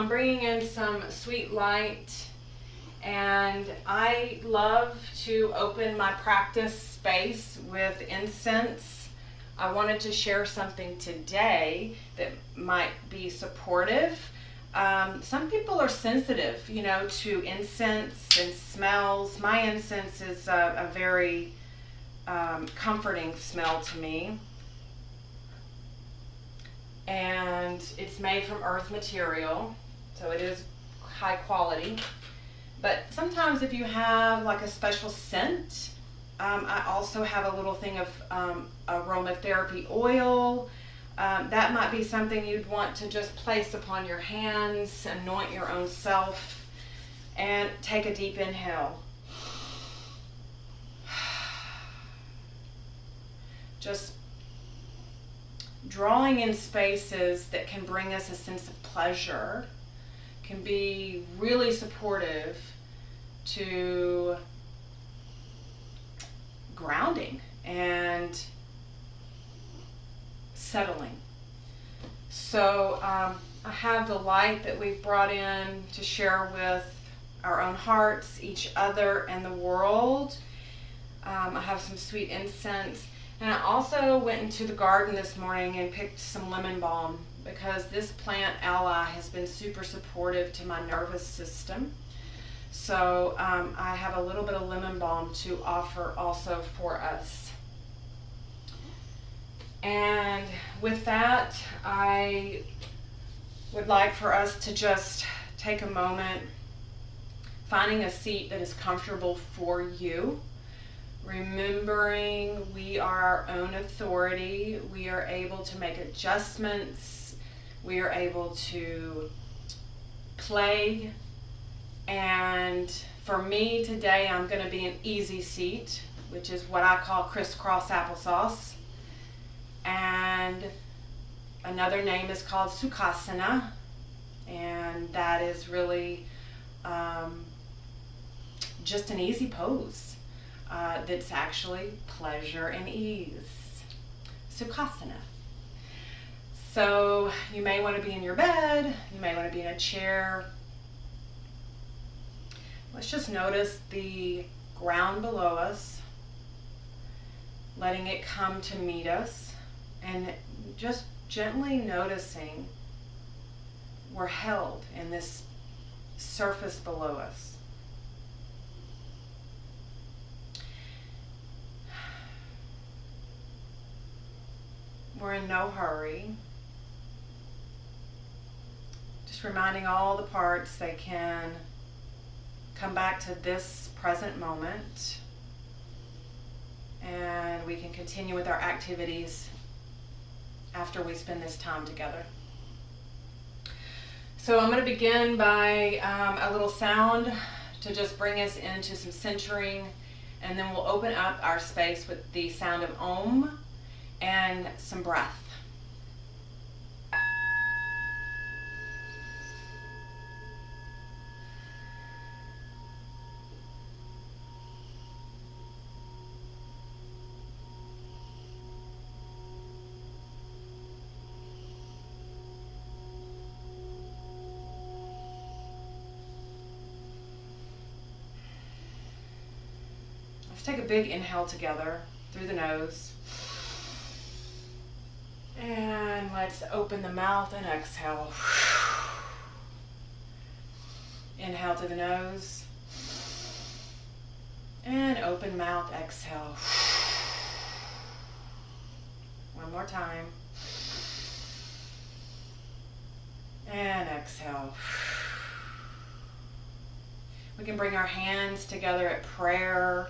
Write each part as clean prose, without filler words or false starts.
I'm bringing in some sweet light, and I love to open my practice space with incense. I wanted to share something today that might be supportive. Some people are sensitive, you know, to incense and smells. My incense is a very comforting smell to me. And it's made from earth material, so it is high quality. But sometimes if you have like a special scent, I also have a little thing of aromatherapy oil. That might be something you'd want to just place upon your hands, anoint your own self, and take a deep inhale. Just drawing in spaces that can bring us a sense of pleasure can be really supportive to grounding and settling. So I have the light that we've brought in to share with our own hearts, each other, and the world. I have some sweet incense. And I also went into the garden this morning and picked some lemon balm, because this plant ally has been super supportive to my nervous system. So I have a little bit of lemon balm to offer also for us. And with that, I would like for us to just take a moment, finding a seat that is comfortable for you. Remembering we are our own authority, we are able to make adjustments, we are able to play. And for me today, I'm going to be an easy seat, which is what I call crisscross applesauce. And another name is called Sukhasana, and that is really just an easy pose. That's actually pleasure and ease. Sukhasana. So you may want to be in your bed, you may want to be in a chair. Let's just notice the ground below us, letting it come to meet us, and just gently noticing we're held in this surface below us. We're in no hurry. Just reminding all the parts they can come back to this present moment, and we can continue with our activities after we spend this time together. So I'm going to begin by a little sound to just bring us into some centering, and then we'll open up our space with the sound of Om and some breath. Let's take a big inhale together through the nose. And let's open the mouth and exhale. Inhale to the nose. And open mouth, exhale. One more time. And exhale. We can bring our hands together at prayer.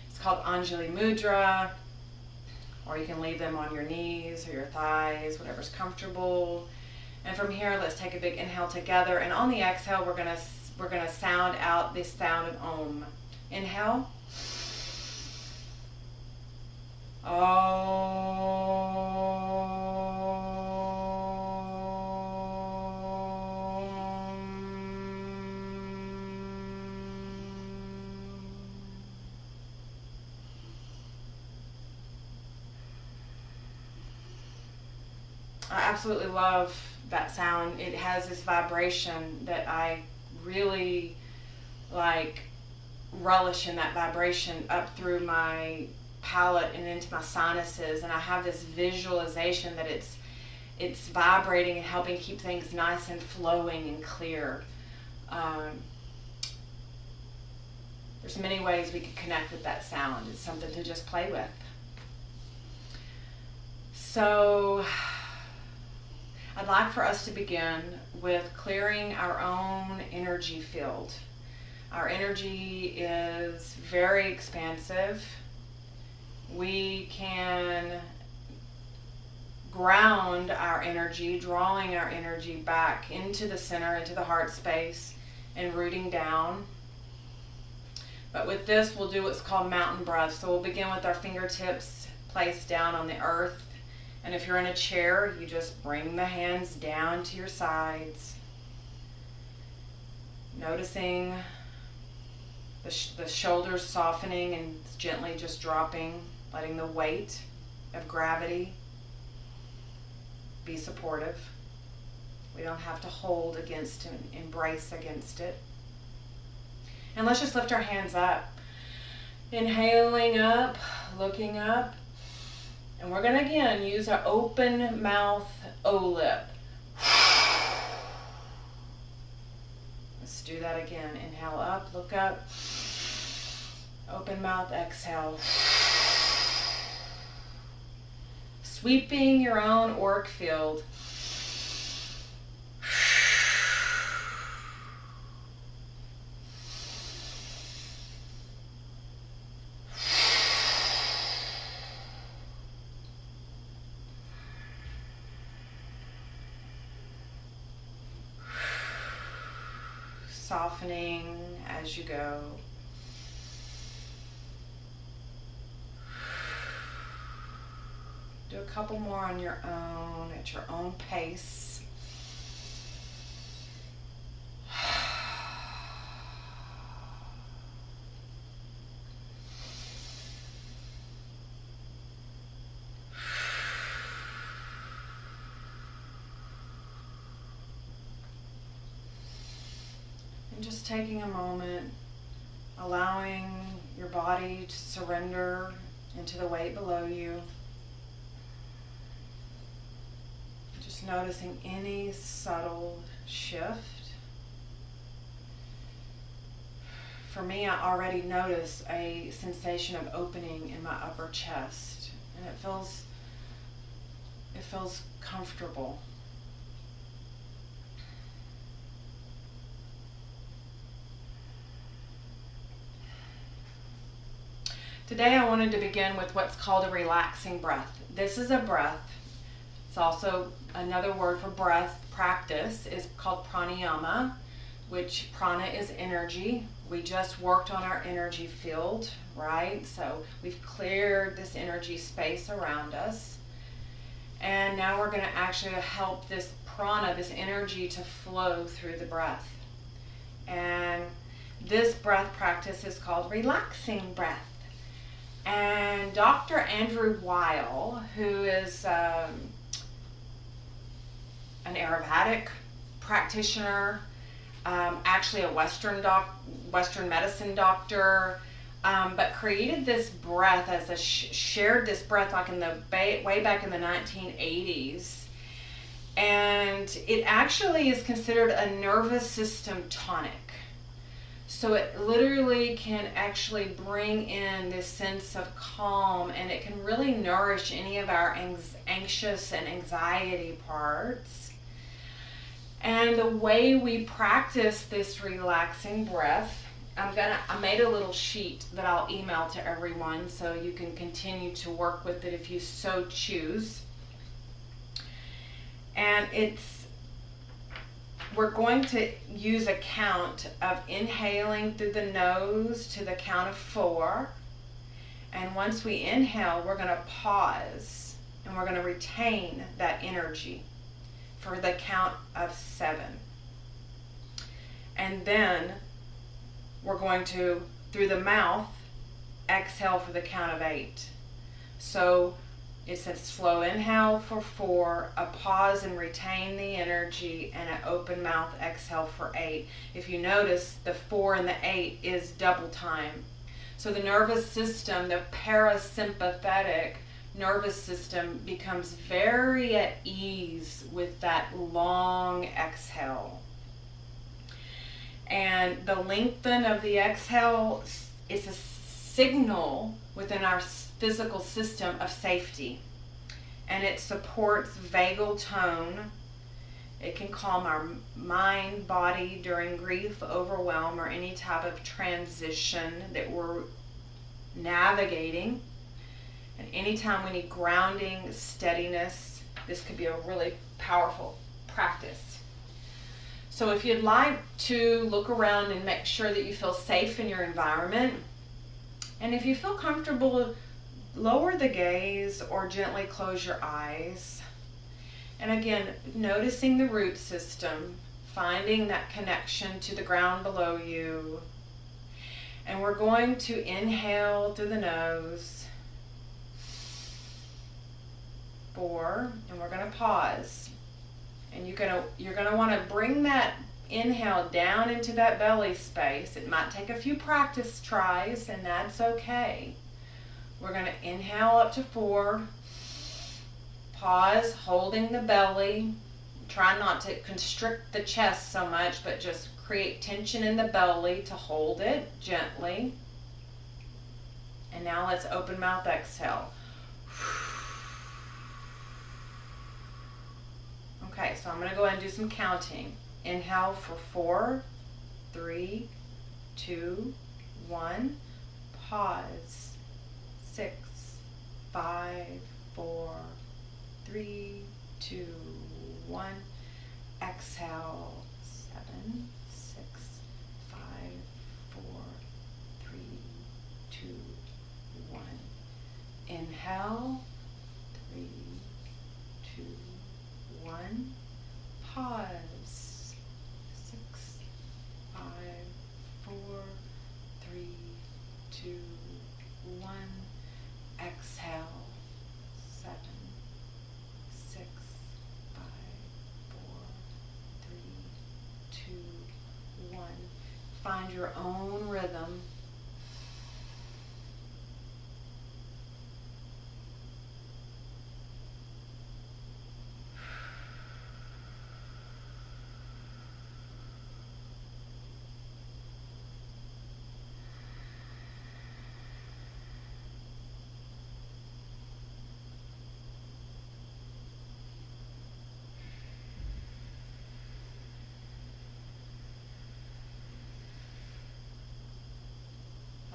It's called Anjali Mudra. Or you can leave them on your knees or your thighs, whatever's comfortable. And from here, let's take a big inhale together. And on the exhale, we're gonna sound out this sound of Om. Inhale. I absolutely love that sound. It has this vibration that I really like, relish in that vibration up through my palate and into my sinuses, and I have this visualization that it's vibrating and helping keep things nice and flowing and clear. There's many ways we could connect with that sound. It's something to just play with. So I'd like for us to begin with clearing our own energy field. Our energy is very expansive. We can ground our energy, drawing our energy back into the center, into the heart space, and rooting down. But with this, we'll do what's called mountain breath. So we'll begin with our fingertips placed down on the earth. And if you're in a chair, you just bring the hands down to your sides. Noticing the shoulders softening and gently just dropping, letting the weight of gravity be supportive. We don't have to hold against and embrace against it. And let's just lift our hands up. Inhaling up, looking up. And we're going to again use our open mouth O-lip. Let's do that again. Inhale up, look up. Open mouth, exhale. Sweeping your own auric field. Softening as you go. Do a couple more on your own, at your own pace. And just taking a moment, allowing your body to surrender into the weight below you. Just noticing any subtle shift. For me, I already notice a sensation of opening in my upper chest, and it feels comfortable. Today I wanted to begin with what's called a relaxing breath. This is a breath. It's also another word for breath practice is called pranayama, which prana is energy. We just worked on our energy field, right? So we've cleared this energy space around us. And now we're going to actually help this prana, this energy, to flow through the breath. And this breath practice is called relaxing breath. And Dr. Andrew Weil, who is an Ayurvedic practitioner, actually a Western medicine doctor, but created this breath as shared this breath like in the way back in the 1980s. And it actually is considered a nervous system tonic. So it literally can actually bring in this sense of calm, and it can really nourish any of our anxious and anxiety parts. And the way we practice this relaxing breath, I made a little sheet that I'll email to everyone so you can continue to work with it if you so choose. And we're going to use a count of inhaling through the nose to the count of 4. And once we inhale, we're going to pause and we're going to retain that energy for the count of 7. And then we're going to, through the mouth, exhale for the count of 8. So It's a slow inhale for 4, a pause and retain the energy, and an open mouth exhale for 8. If you notice, the 4 and the 8 is double time. So the nervous system, the parasympathetic nervous system, becomes very at ease with that long exhale. And the lengthen of the exhale is a signal within our physical system of safety, and it supports vagal tone. It can calm our mind, body during grief, overwhelm, or any type of transition that we're navigating. And anytime we need grounding, steadiness, this could be a really powerful practice. So if you'd like to look around and make sure that you feel safe in your environment, and if you feel comfortable, lower the gaze or gently close your eyes. And again, noticing the root system, finding that connection to the ground below you. And we're going to inhale through the nose. 4, and we're going to pause. And you're going to want to bring that inhale down into that belly space. It might take a few practice tries, and that's okay. We're going to inhale up to 4, pause, holding the belly. Try not to constrict the chest so much, but just create tension in the belly to hold it gently. And now let's open mouth exhale. Okay, so I'm going to go ahead and do some counting. Inhale for 4, 3, 2, 1. Pause. 6, 5, 4, 3, 2, 1. Exhale. 7, 6, 5, 4, 3, 2, 1. Inhale. 3, 2, 1. Pause. 6, 5, 4, 3, 2, 1. Exhale. 7, 6, 5, 4, 3, 2, 1. Find your own rhythm.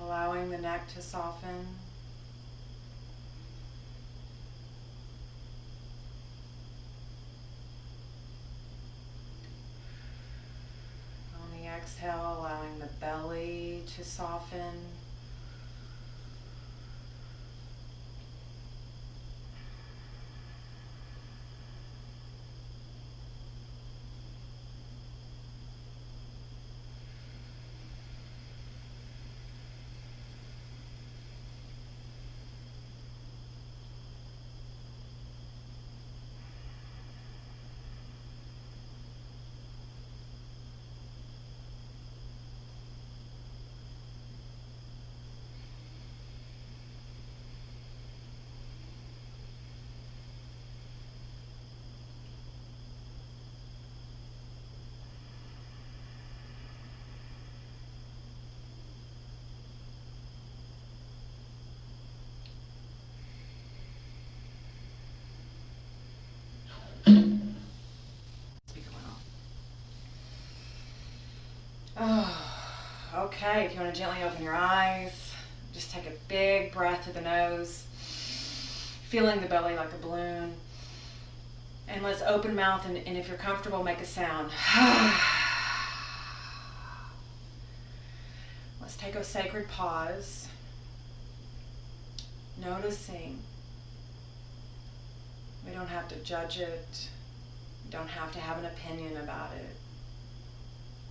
Allowing the neck to soften. On the exhale, allowing the belly to soften. Oh, okay, if you want to gently open your eyes, just take a big breath through the nose, feeling the belly like a balloon. And let's open mouth, and if you're comfortable, make a sound. Let's take a sacred pause, noticing. We don't have to judge it. We don't have to have an opinion about it.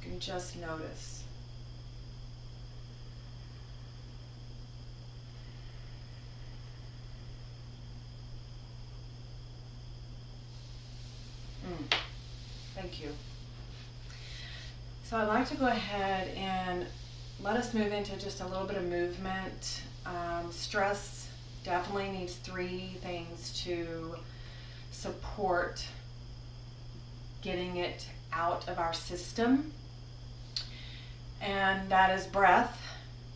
You can just notice. So I'd like to go ahead and let us move into just a little bit of movement. Stress definitely needs three things to support getting it out of our system. And that is breath,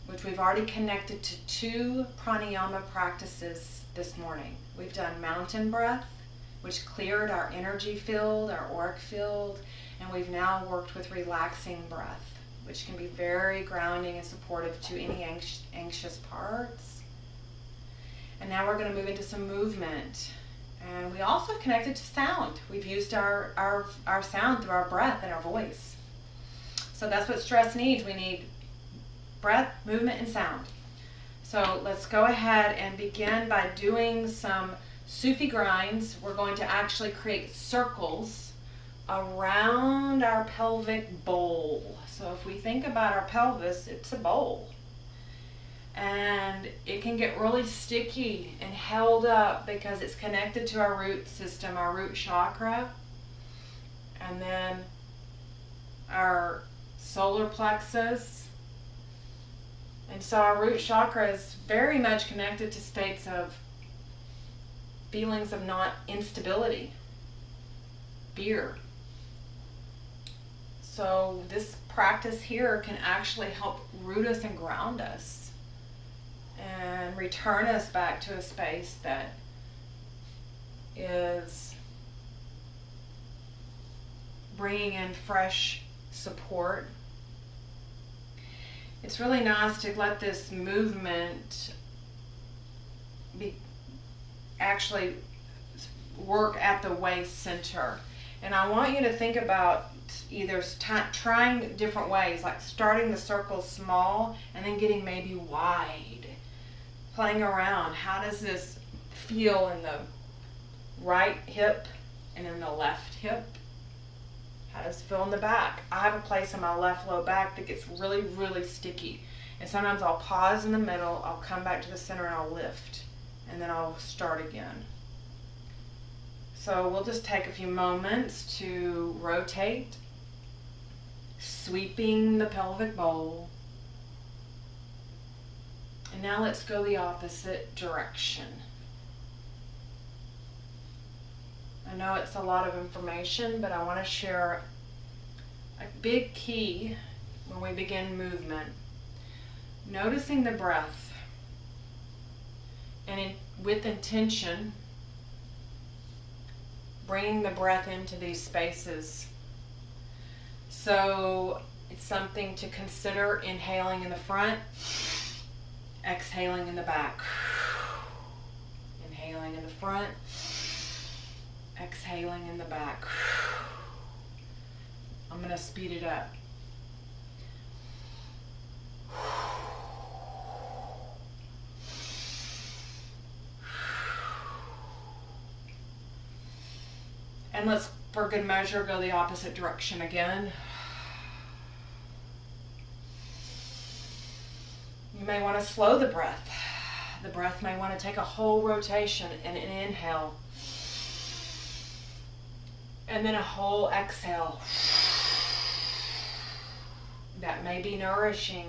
which we've already connected to 2 pranayama practices this morning. We've done mountain breath, which cleared our energy field, our auric field, and we've now worked with relaxing breath, which can be very grounding and supportive to any anxious parts. And now we're going to move into some movement. And we also have connected to sound. We've used our sound through our breath and our voice. So that's what stress needs. We need breath, movement, and sound. So let's go ahead and begin by doing some Sufi grinds. We're going to actually create circles around our pelvic bowl. So if we think about our pelvis, it's a bowl. And it can get really sticky and held up because it's connected to our root system, our root chakra, and then our solar plexus. And so our root chakra is very much connected to states of feelings of not instability, fear. So this practice here can actually help root us and ground us and return us back to a space that is bringing in fresh support. It's really nice to let this movement actually work at the waist center. And I want you to think about either trying different ways, like starting the circle small and then getting maybe wide, playing around. How does this feel in the right hip and in the left hip? How does it feel in the back? I have a place in my left low back that gets really, really sticky. And sometimes I'll pause in the middle, I'll come back to the center and I'll lift. And then I'll start again. So we'll just take a few moments to rotate, sweeping the pelvic bowl. And now let's go the opposite direction. I know it's a lot of information, but I want to share a big key when we begin movement. Noticing the breath, and with intention, bringing the breath into these spaces. So it's something to consider: inhaling in the front, exhaling in the back. Inhaling in the front, exhaling in the back. I'm going to speed it up. And let's, for good measure, go the opposite direction again. You may want to slow the breath. The breath may want to take a whole rotation and an inhale. And then a whole exhale. That may be nourishing.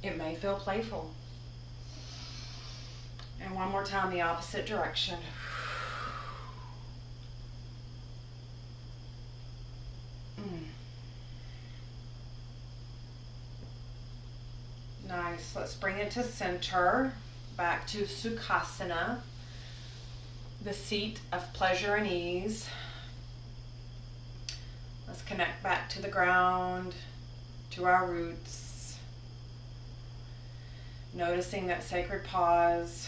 It may feel playful. And one more time, the opposite direction. Nice. Let's bring it to center, back to Sukhasana, the seat of pleasure and ease. Let's connect back to the ground, to our roots, noticing that sacred pause.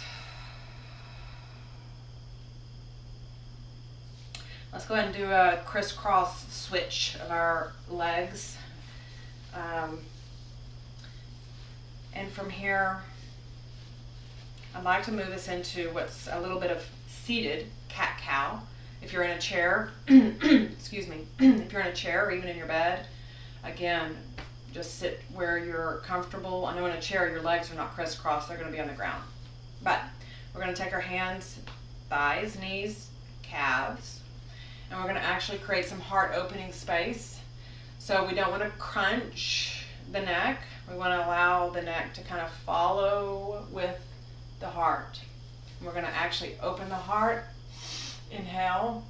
Let's go ahead and do a crisscross switch of our legs. And from here, I'd like to move us into what's a little bit of seated cat-cow. If you're in a chair, excuse me, if you're in a chair or even in your bed, again, just sit where you're comfortable. I know in a chair your legs are not crisscrossed, they're going to be on the ground. But we're going to take our hands, thighs, knees, calves, and we're going to actually create some heart opening space. So we don't want to crunch the neck. We want to allow the neck to kind of follow with the heart. We're going to actually open the heart, inhale,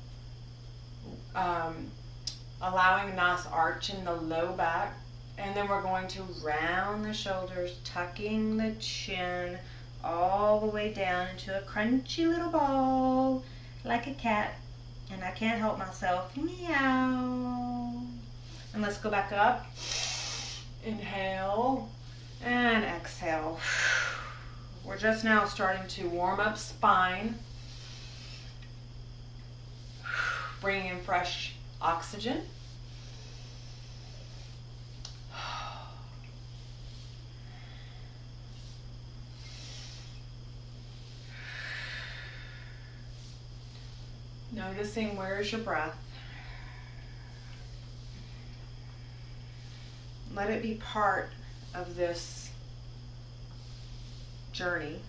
allowing a nice arch in the low back, and then we're going to round the shoulders, tucking the chin all the way down into a crunchy little ball, like a cat, and I can't help myself, meow. And let's go back up, inhale, and exhale. We're just now starting to warm up spine, bringing in fresh oxygen. Noticing where's your breath. Let it be part of this journey.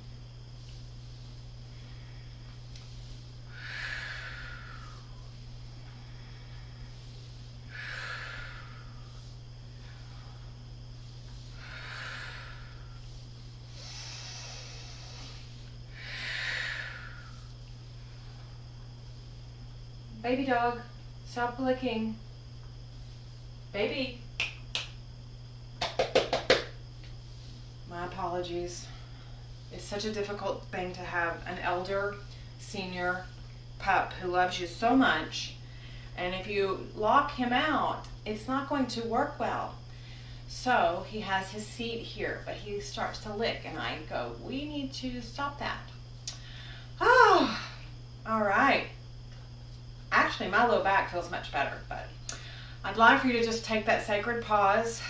Baby dog, stop licking. Baby. My apologies. It's such a difficult thing to have an elder, senior pup who loves you so much, and if you lock him out, it's not going to work well. So he has his seat here, but he starts to lick, and I go, we need to stop that. Oh, all right. Actually, my low back feels much better, but I'd like for you to just take that sacred pause,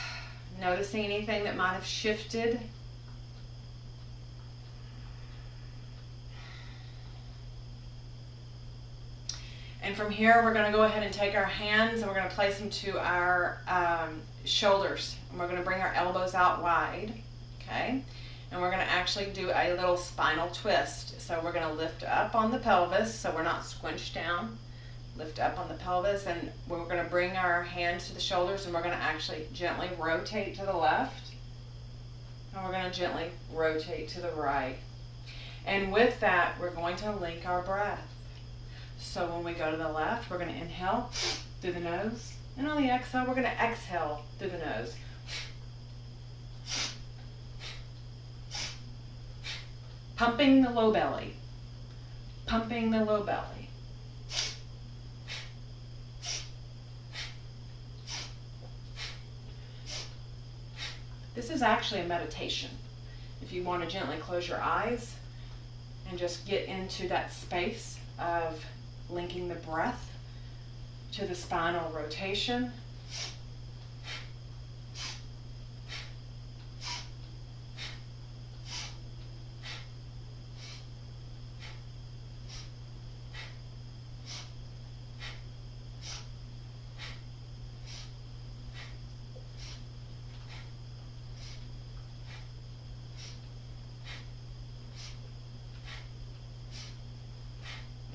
noticing anything that might have shifted. And from here, we're going to go ahead and take our hands and we're going to place them to our shoulders. And we're going to bring our elbows out wide, okay? And we're going to actually do a little spinal twist. So we're going to lift up on the pelvis so we're not squinched down. Lift up on the pelvis, and we're going to bring our hands to the shoulders, and we're going to actually gently rotate to the left, and we're going to gently rotate to the right. And with that, we're going to link our breath. So when we go to the left, we're going to inhale through the nose, and on the exhale, we're going to exhale through the nose. Pumping the low belly, pumping the low belly. This is actually a meditation. If you want to gently close your eyes and just get into that space of linking the breath to the spinal rotation.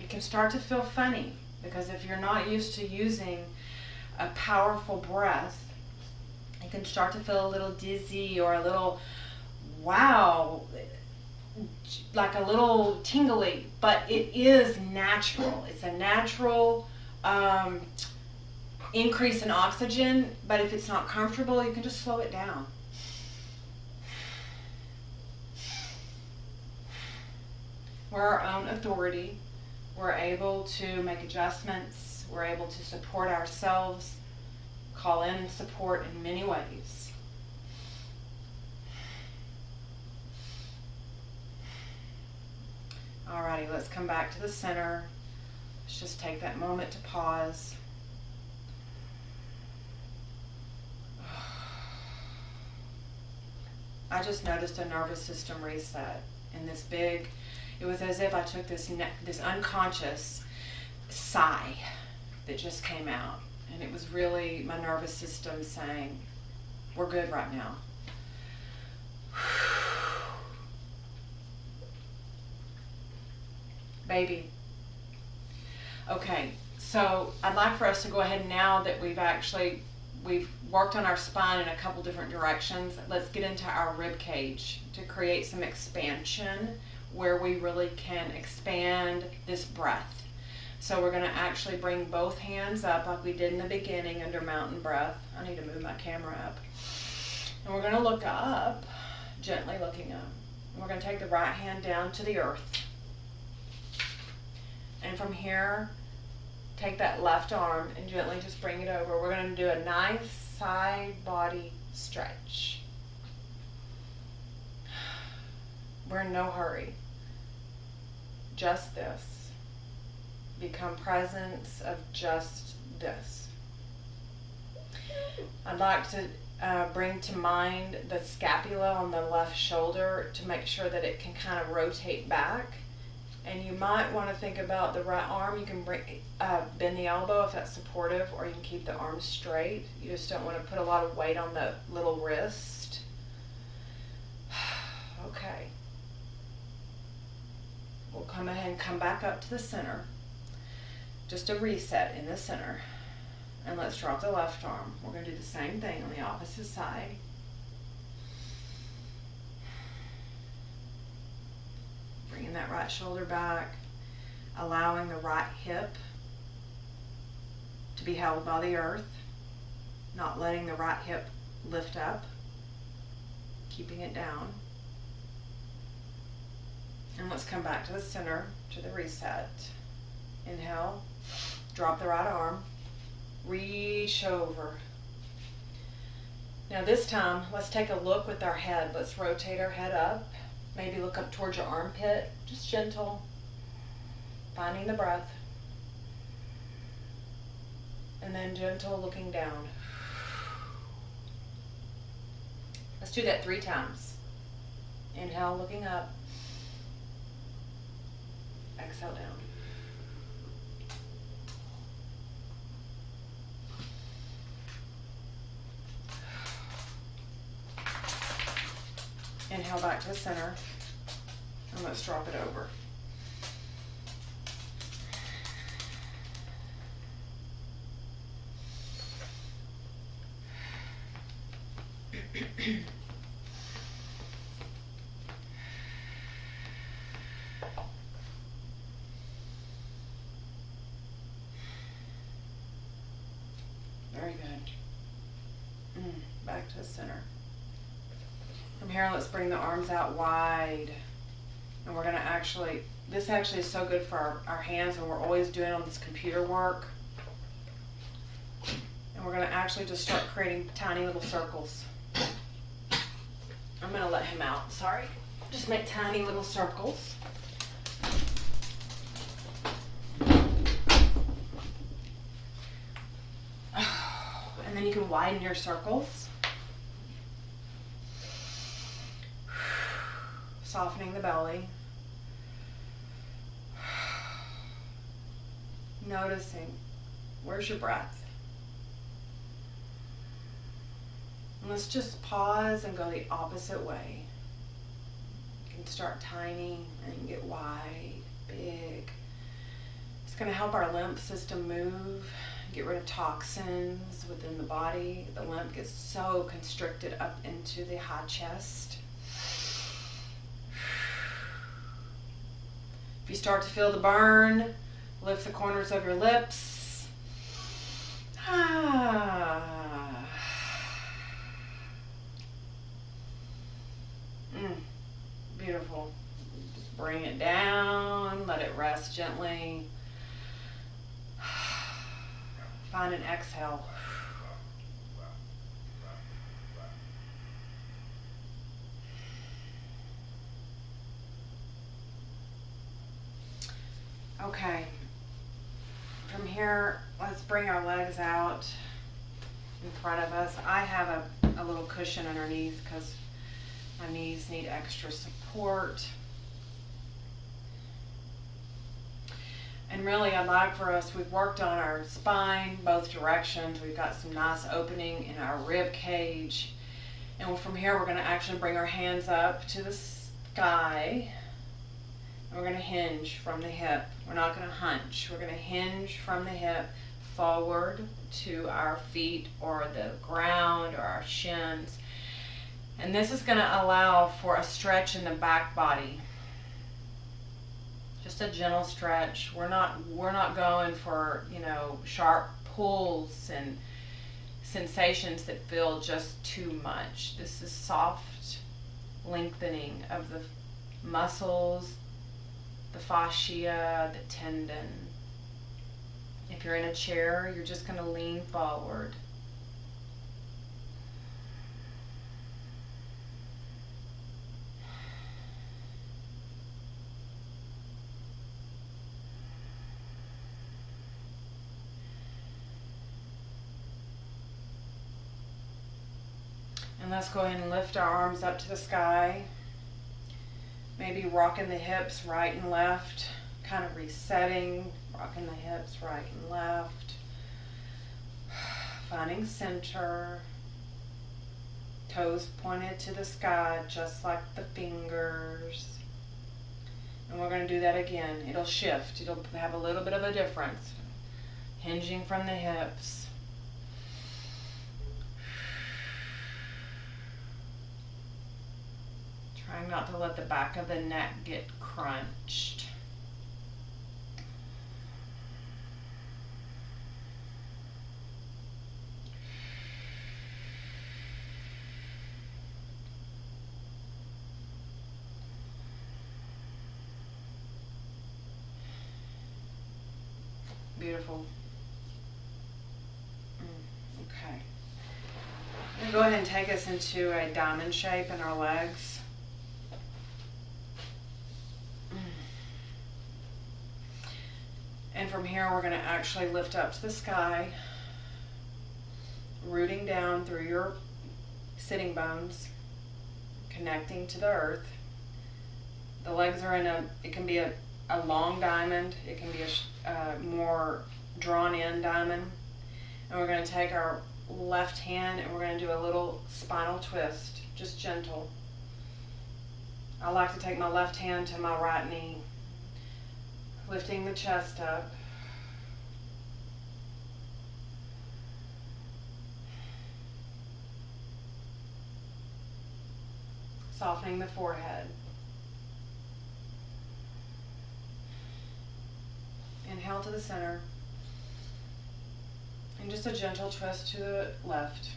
It can start to feel funny because if you're not used to using a powerful breath, you can start to feel a little dizzy or a little, wow, like a little tingly, but it is natural. It's a natural increase in oxygen, but if it's not comfortable, you can just slow it down. We're our own authority. We're able to make adjustments. We're able to support ourselves, call in support in many ways. Alrighty, let's come back to the center. Let's just take that moment to pause. I just noticed a nervous system reset in this big. It was as if I took this unconscious sigh that just came out. And it was really my nervous system saying, we're good right now. Baby. Okay, so I'd like for us to go ahead now that we've actually we've worked on our spine in a couple different directions. Let's get into our rib cage to create some expansion where we really can expand this breath. So we're going to actually bring both hands up like we did in the beginning under mountain breath. I need to move my camera up. And we're going to look up, gently looking up. And we're going to take the right hand down to the earth. And from here, take that left arm and gently just bring it over. We're going to do a nice side body stretch. We're in no hurry. Just this. Become presence of just this. I'd like to bring to mind the scapula on the left shoulder to make sure that it can kind of rotate back. And you might want to think about the right arm. You can bend the elbow if that's supportive, or you can keep the arm straight. You just don't want to put a lot of weight on the little wrist. Okay. We'll come ahead and come back up to the center. Just a reset in the center. And let's drop the left arm. We're going to do the same thing on the opposite side. Bringing that right shoulder back, allowing the right hip to be held by the earth, not letting the right hip lift up, keeping it down. And let's come back to the center, to the reset. Inhale, drop the right arm, reach over. Now this time, let's take a look with our head. Let's rotate our head up. Maybe look up towards your armpit, just gentle, finding the breath. And then gentle looking down. Let's do that 3 times. Inhale, looking up. Exhale down. Inhale back to the center, and let's drop it over. Very good. Back to the center. From here, let's bring the arms out wide. And we're going to this actually is so good for our hands when we're always doing all this computer work. And we're going to actually just start creating tiny little circles. I'm going to let him out, sorry. Just make tiny little circles. And then you can widen your circles. Softening the belly. Noticing, where's your breath? And let's just pause and go the opposite way. You can start tiny and you can get wide, big. It's going to help our lymph system move, get rid of toxins within the body. The lymph gets so constricted up into the high chest. If you start to feel the burn, lift the corners of your lips. Beautiful. Just bring it down, let it rest gently. Find an exhale. Okay, from here, let's bring our legs out in front of us. I have a little cushion underneath because my knees need extra support. And really, I'd like for us, we've worked on our spine, both directions. We've got some nice opening in our rib cage. And from here, we're going to actually bring our hands up to the sky. We're going to hinge from the hip. We're not going to hunch. We're going to hinge from the hip, forward to our feet or the ground or our shins. And this is going to allow for a stretch in the back body. Just a gentle stretch. We're not going for, sharp pulls and sensations that feel just too much. This is soft lengthening of the muscles, the fascia, the tendon. If you're in a chair, you're just going to lean forward. And let's go ahead and lift our arms up to the sky. Maybe rocking the hips right and left, kind of resetting, rocking the hips right and left. Finding center. Toes pointed to the sky, just like the fingers. And we're going to do that again. It'll shift. It'll have a little bit of a difference. Hinging from the hips. Trying not to let the back of the neck get crunched. Beautiful. Okay. I'm going to go ahead and take us into a diamond shape in our legs. And from here, we're going to actually lift up to the sky, rooting down through your sitting bones, connecting to the earth. The legs are it can be a long diamond, it can be a more drawn in diamond. And we're going to take our left hand and we're going to do a little spinal twist, just gentle. I like to take my left hand to my right knee, lifting the chest up. Softening the forehead. Inhale to the center. And just a gentle twist to the left.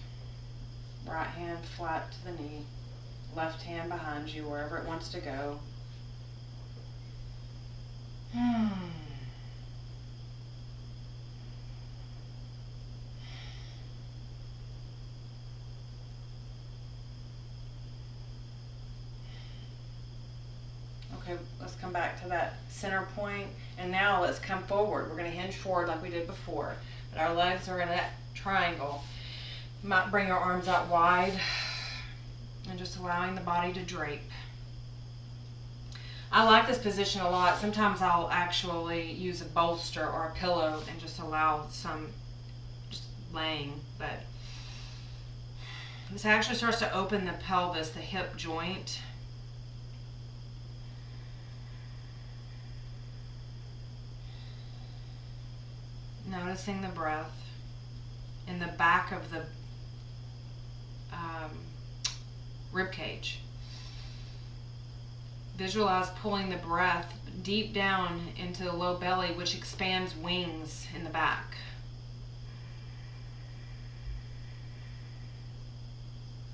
Right hand flat to the knee. Left hand behind you, wherever it wants to go. Okay, let's come back to that center point, and now let's come forward. We're going to hinge forward like we did before, but our legs are in that triangle. You might bring your arms out wide and just allowing the body to drape. I like this position a lot. Sometimes I'll actually use a bolster or a pillow and just allow some just laying, but this actually starts to open the pelvis, the hip joint. Noticing the breath in the back of the rib cage. Visualize pulling the breath deep down into the low belly, which expands wings in the back.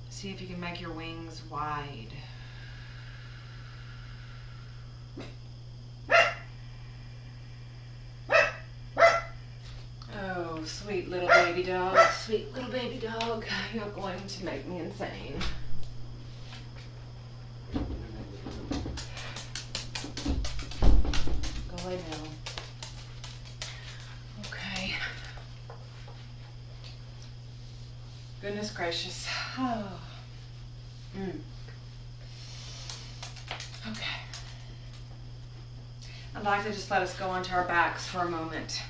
See if you can make your wings wide. Oh, sweet little baby dog, sweet little baby dog, you're going to make me insane. Go lay down. Okay. Goodness gracious. Oh. Okay. I'd like to just let us go onto our backs for a moment.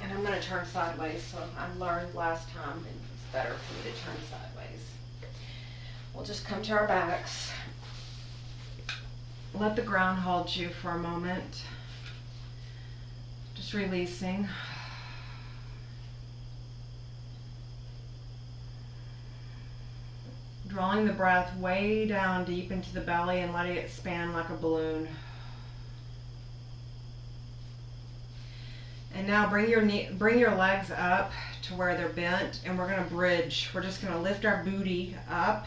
And I'm going to turn sideways, so I learned last time it's better for me to turn sideways. We'll just come to our backs. Let the ground hold you for a moment. Just releasing. Drawing the breath way down deep into the belly and letting it expand like a balloon. And now bring your legs up to where they're bent, and we're going to bridge. We're just going to lift our booty up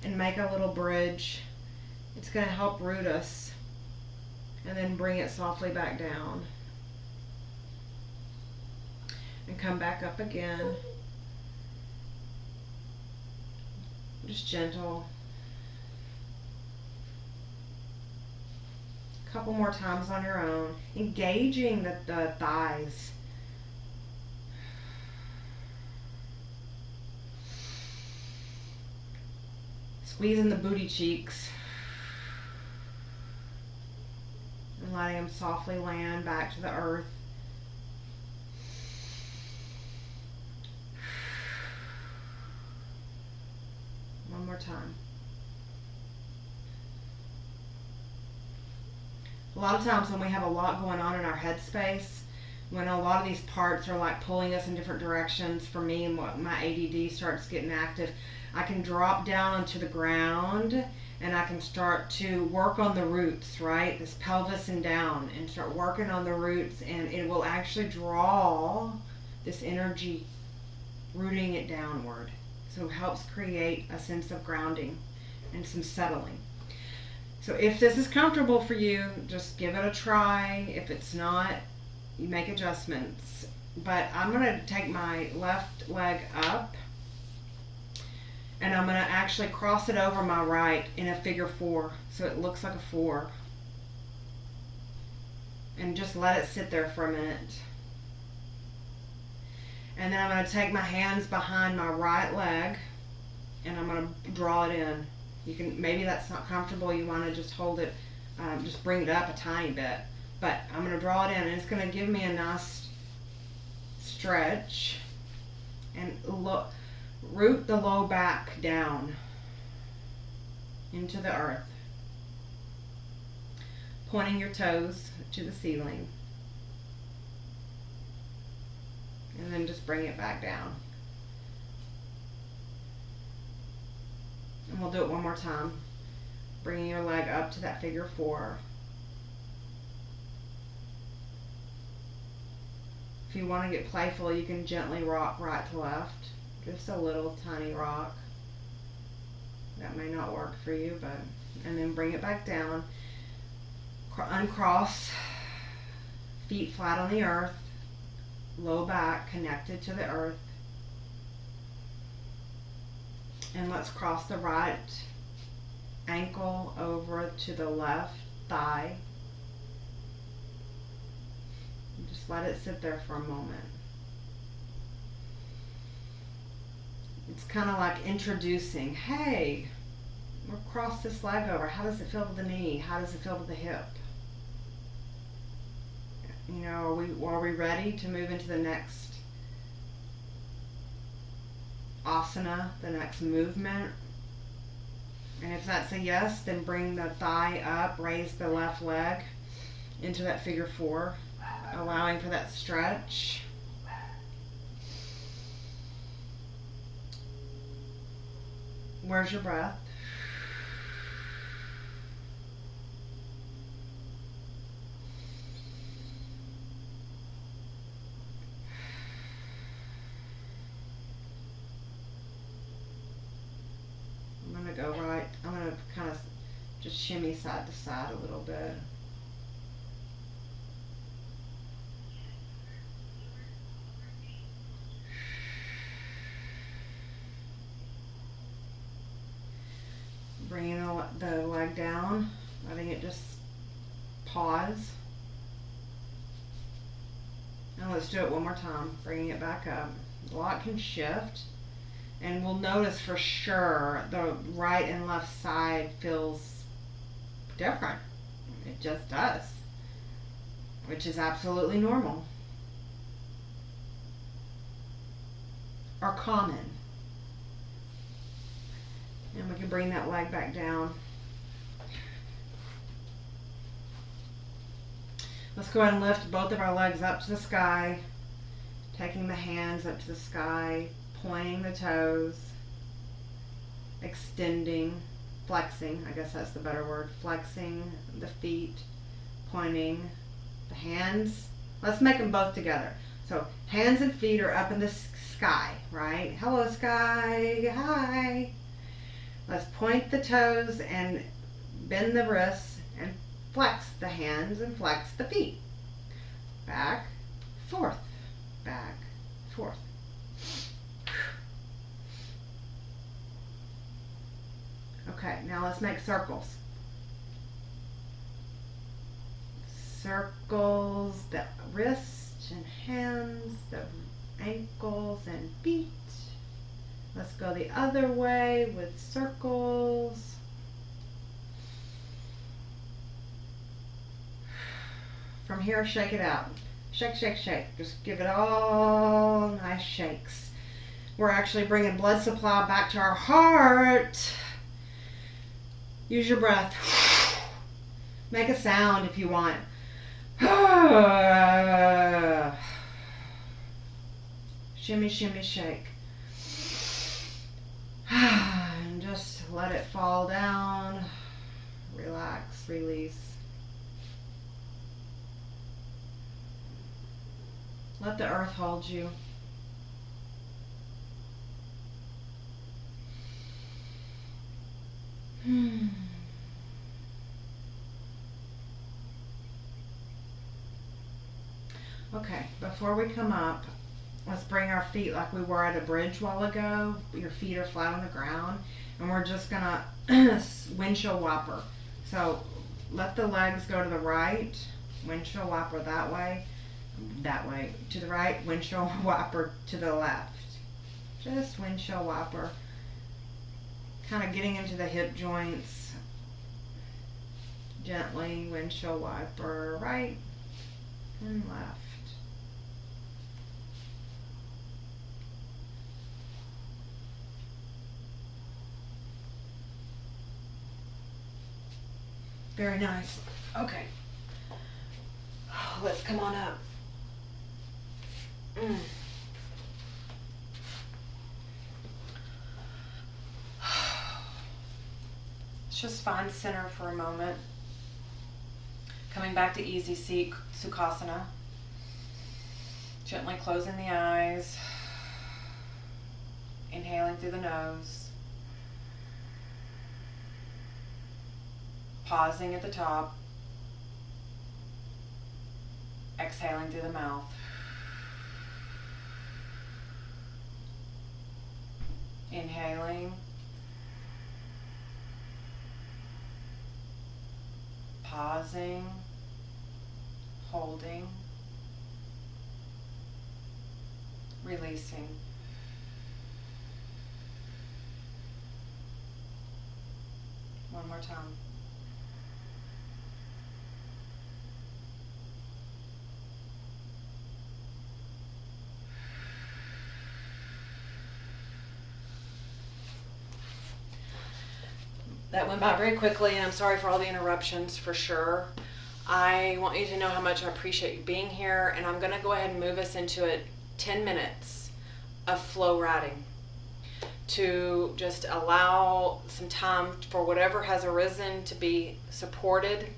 and make a little bridge. It's going to help root us. And then bring it softly back down. And come back up again. Just gentle. A couple more times on your own. Engaging the thighs. Squeezing the booty cheeks. And letting them softly land back to the earth. One more time. A lot of times when we have a lot going on in our headspace, when a lot of these parts are like pulling us in different directions, for me, and my ADD starts getting active, I can drop down onto the ground and I can start to work on the roots, right? This pelvis and down, and start working on the roots, and it will actually draw this energy, rooting it downward. So it helps create a sense of grounding and some settling. So if this is comfortable for you, just give it a try. If it's not, you make adjustments. But I'm going to take my left leg up, and I'm going to actually cross it over my right in a figure 4, so it looks like a 4. And just let it sit there for a minute. And then I'm going to take my hands behind my right leg, and I'm going to draw it in. You can, maybe that's not comfortable, you want to just hold it, just bring it up a tiny bit. But I'm going to draw it in, and it's going to give me a nice stretch. And root the low back down into the earth. Pointing your toes to the ceiling. And then just bring it back down. And we'll do it one more time. Bringing your leg up to that figure 4. If you want to get playful, you can gently rock right to left. Just a little tiny rock. That may not work for you, but, and then bring it back down. Uncross, feet flat on the earth. Low back connected to the earth. And let's cross the right ankle over to the left thigh. And just let it sit there for a moment. It's kind of like introducing, hey, we'll cross this leg over. How does it feel with the knee? How does it feel with the hip? You know, are we ready to move into the next asana, the next movement? And if that's a yes, then bring the thigh up, raise the left leg into that figure 4, allowing for that stretch. Where's your breath? I'm going to go right. I'm going to kind of just shimmy side to side a little bit. Bringing the leg down, letting it just pause. And let's do it one more time, bringing it back up. A lot can shift, and we'll notice for sure the right and left side feels different. It just does, which is absolutely normal or common. And we can bring that leg back down. Let's go ahead and lift both of our legs up to the sky, taking the hands up to the sky, pointing the toes. extending, flexing, I guess that's the better word, flexing the feet, pointing the hands. Let's make them both together. So hands and feet are up in the sky, right? Hello sky, hi. Let's point the toes and bend the wrists and flex the hands and flex the feet. Back, forth, back, forth. Okay, now let's make circles. Circles, the wrists and hands, the ankles and feet. Let's go the other way with circles. From here, shake it out. Shake, shake, shake. Just give it all nice shakes. We're actually bringing blood supply back to our heart. Use your breath. Make a sound if you want. Shimmy, shimmy, shake. And just let it fall down. Relax, release. Let the earth hold you. Okay, before we come up, let's bring our feet like we were at a bridge a while ago. Your feet are flat on the ground, and we're just gonna windshield wiper. So let the legs go to the right, windshield wiper that way to the right, windshield wiper to the left. Just windshield wiper, kind of getting into the hip joints. Gently windshield wiper right and left. Very nice. Okay. Let's come on up. Let's just find center for a moment. Coming back to easy seat, Sukhasana. Gently closing the eyes. Inhaling through the nose. Pausing at the top. Exhaling through the mouth. Inhaling. Pausing. Holding. Releasing. One more time. That went by very quickly, and I'm sorry for all the interruptions, for sure. I want you to know how much I appreciate you being here, and I'm going to go ahead and move us into 10 minutes of flow riding to just allow some time for whatever has arisen to be supported,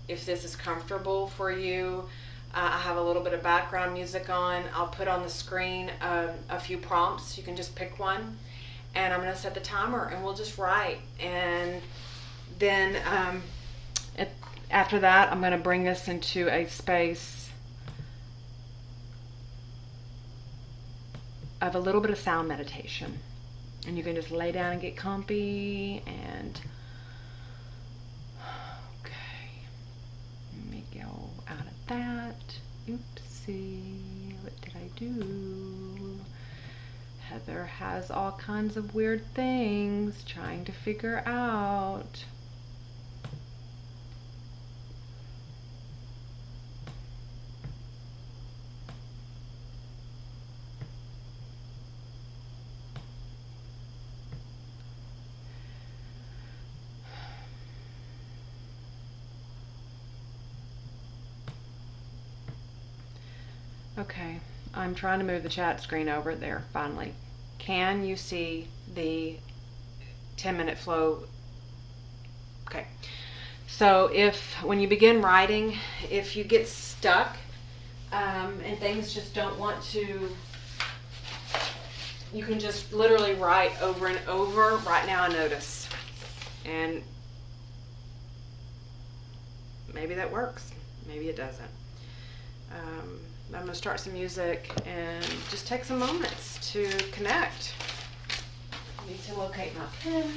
if this is comfortable for you. I have a little bit of background music on. I'll put on the screen a few prompts. You can just pick one. And I'm going to set the timer, and we'll just write. And then after that, I'm going to bring this into a space of a little bit of sound meditation. And you can just lay down and get comfy. And okay, let me go out of that. Oopsie, what did I do? Heather has all kinds of weird things trying to figure out. Okay, I'm trying to move the chat screen over there finally. Can you see the 10-minute flow. Okay. So when you begin writing, if you get stuck and things just don't want to, you can just literally write over and over, "Right now I notice." And maybe that works. Maybe it doesn't. I'm going to start some music and just take some moments to connect. I need to locate my pen.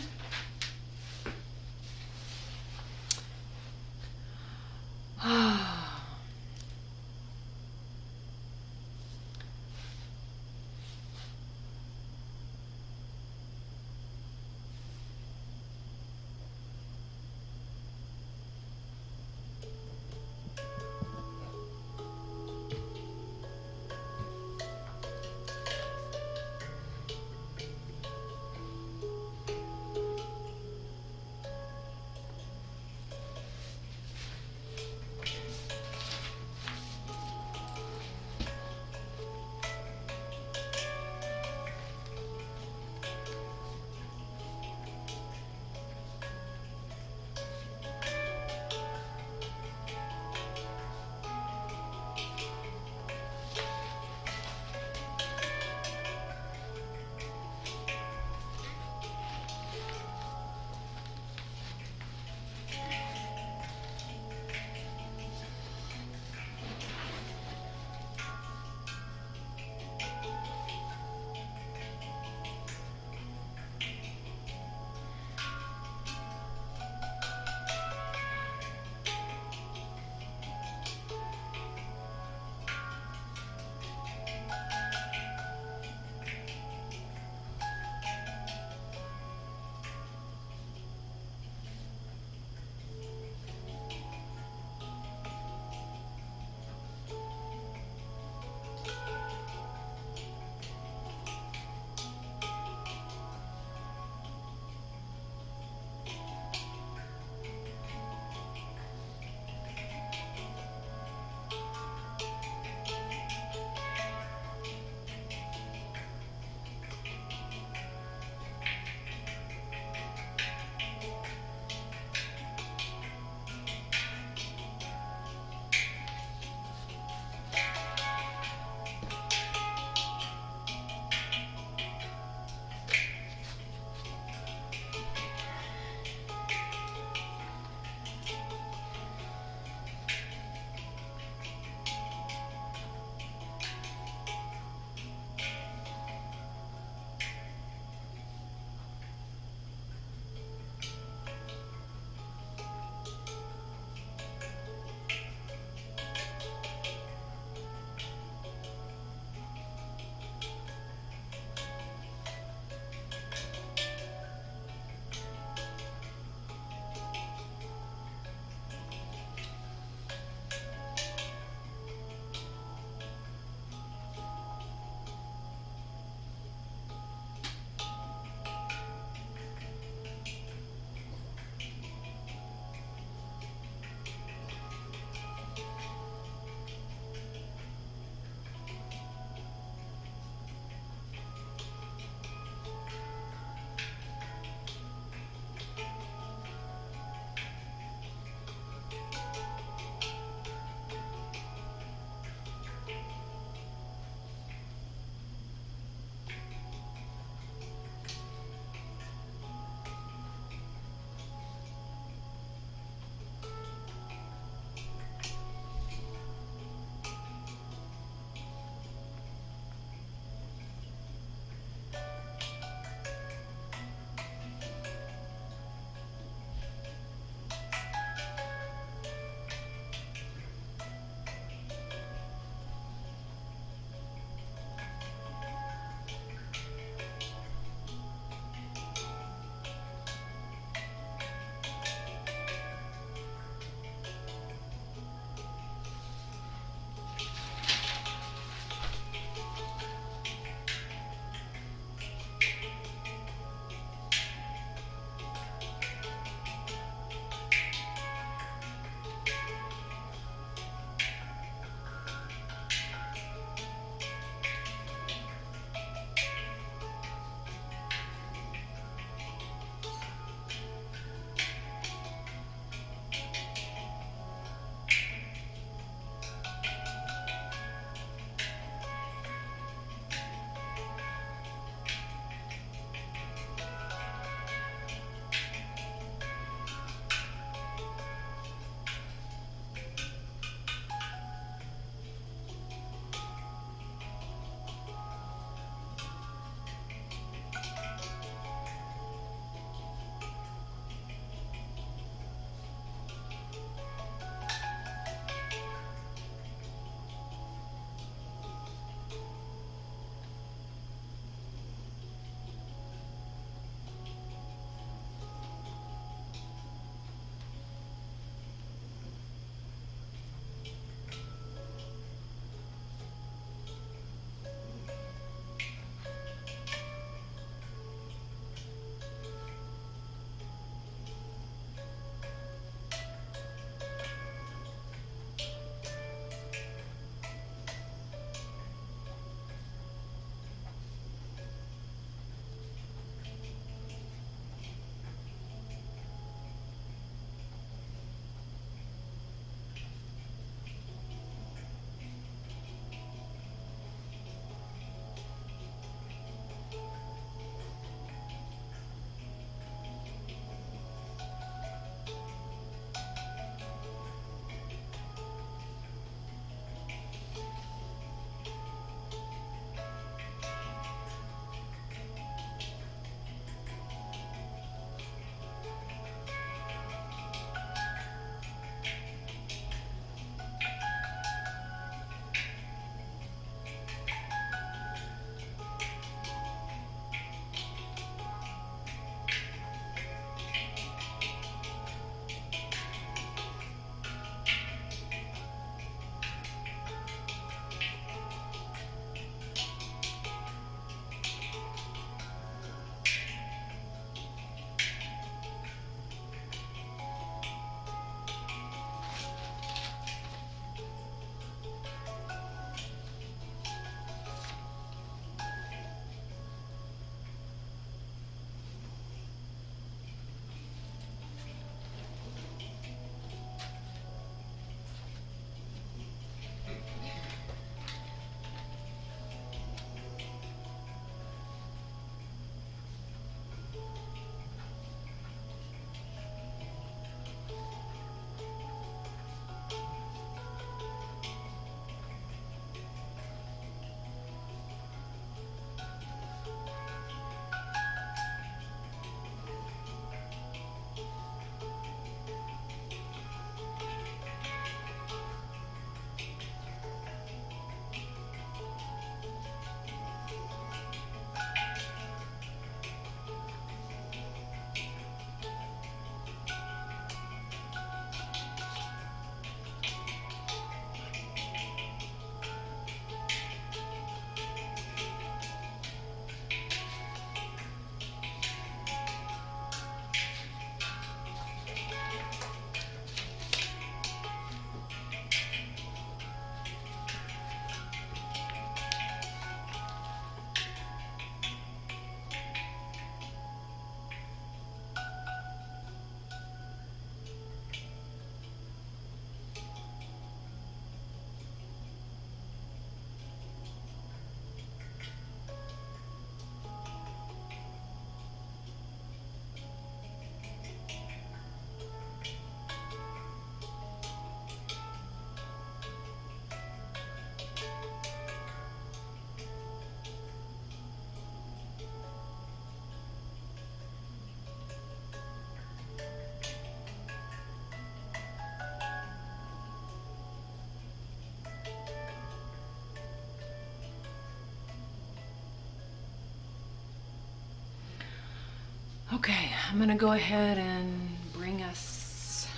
Okay, I'm going to go ahead and bring us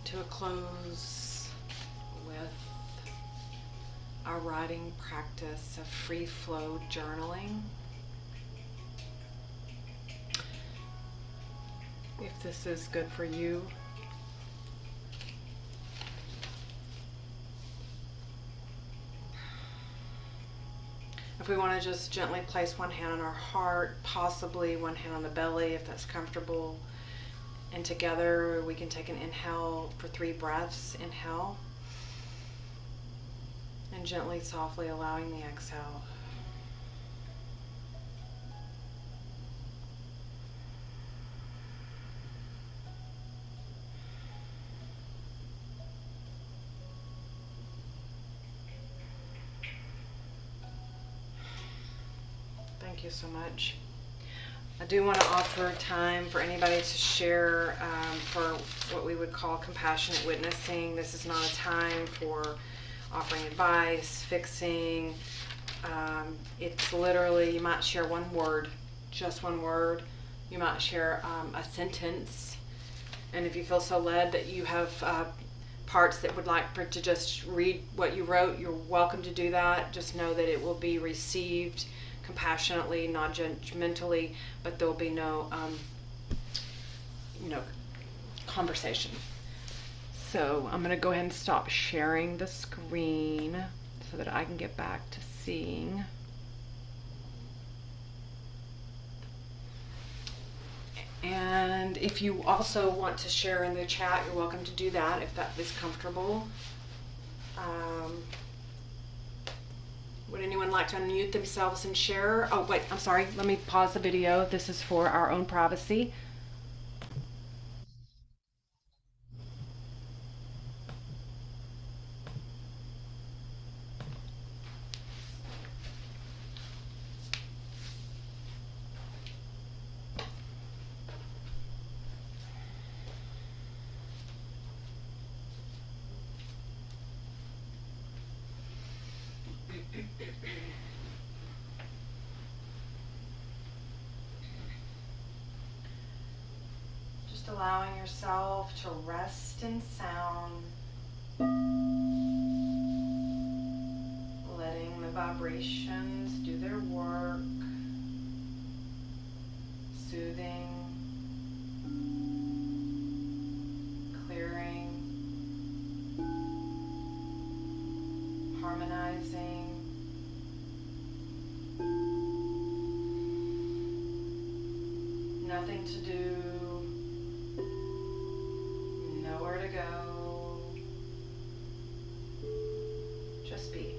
to a close with our writing practice of free flow journaling. If this is good for you, if we want to just gently place one hand on our heart, possibly one hand on the belly if that's comfortable, and together we can take an inhale for 3 breaths. Inhale, and gently, softly allowing the exhale. Thank you so much. I do want to offer time for anybody to share for what we would call compassionate witnessing. This is not a time for offering advice, fixing. It's literally, you might share one word, just one word. You might share a sentence. And if you feel so led that you have parts that would like to just read what you wrote, you're welcome to do that. Just know that it will be received compassionately, not judgmentally, but there will be no, conversation. So I'm going to go ahead and stop sharing the screen so that I can get back to seeing. And if you also want to share in the chat, you're welcome to do that if that is comfortable. Would anyone like to unmute themselves and share? Oh, wait, I'm sorry. Let me pause the video. This is for our own privacy. Just allowing yourself to rest in sound, letting the vibrations do their work, soothing, clearing, harmonizing. Nothing to do, nowhere to go, just be.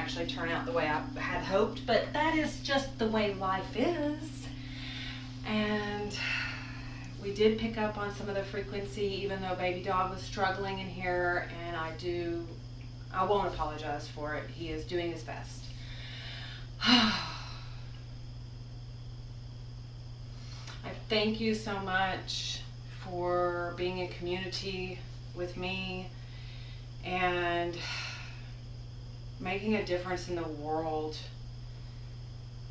actually turn out the way I had hoped, but that is just the way life is. And we did pick up on some of the frequency, even though baby dog was struggling in here, and I won't apologize for it. He is doing his best. I thank you so much for being in community with me and making a difference in the world.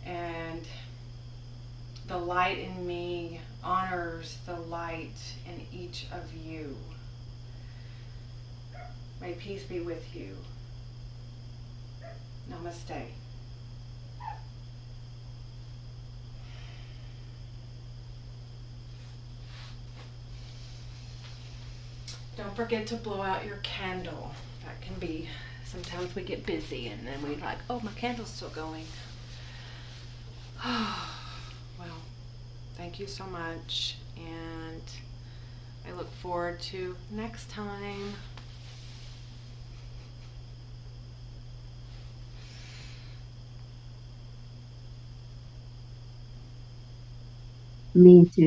And the light in me honors the light in each of you. May peace be with you. Namaste. Don't forget to blow out your candle. That can be, sometimes we get busy and then we like, oh, my candle's still going. Well, thank you so much, and I look forward to next time. Me too.